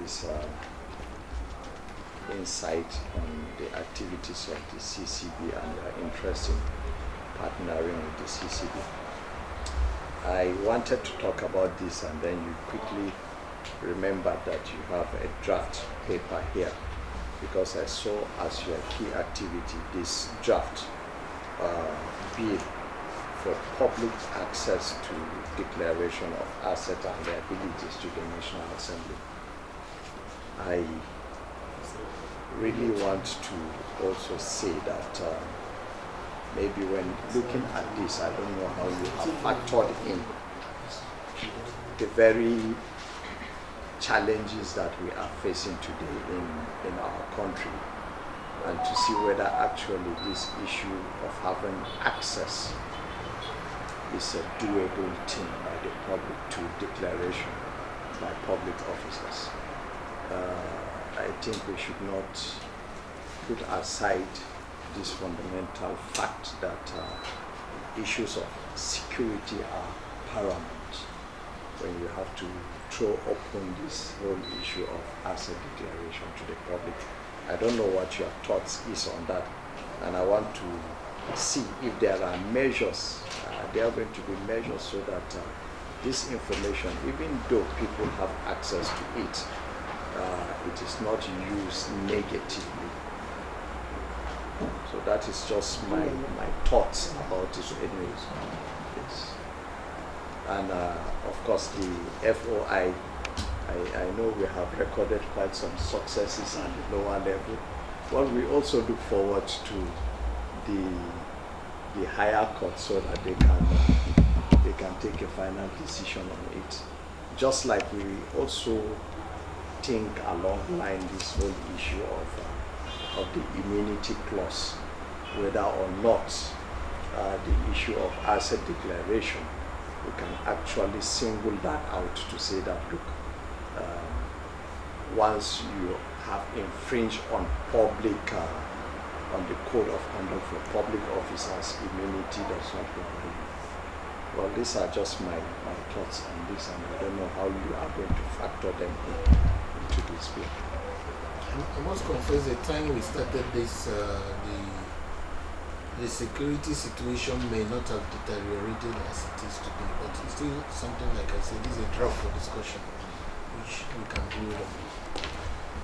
this insight on the activities of the CCB and your interest in partnering with the CCB. I wanted to talk about this, and then you quickly remembered that you have a draft paper here, because I saw as your key activity this draft bill for public access to declaration of assets and liabilities to the National Assembly. I really want to also say that maybe when looking at this, I don't know how you have factored in the very challenges that we are facing today in our country, and to see whether actually this issue of having access is a doable thing by the public to declaration by public officers. I think we should not put aside this fundamental fact that issues of security are paramount when you have to throw open this whole issue of asset declaration to the public. I don't know what your thoughts is on that, and I want to see if there are measures, there are going to be measures so that this information, even though people have access to it, it is not used negatively. So that is just my thoughts about it anyways. Yes. And of course the FOI, I know we have recorded quite some successes at the lower level. Well, we also look forward to the higher court so that they can take a final decision on it. Just like we also think along the line this whole issue of the immunity clause, whether or not the issue of asset declaration, we can actually single that out to say that, look, once you have infringed on public, on the code of conduct for public officers, immunity does not apply. Well, these are just my thoughts on this, and I don't know how you are going to factor them into this bill. I must confess, the time we started this, the security situation may not have deteriorated as it is today, but it's still something, like I said, this is a draft for discussion, which we can do.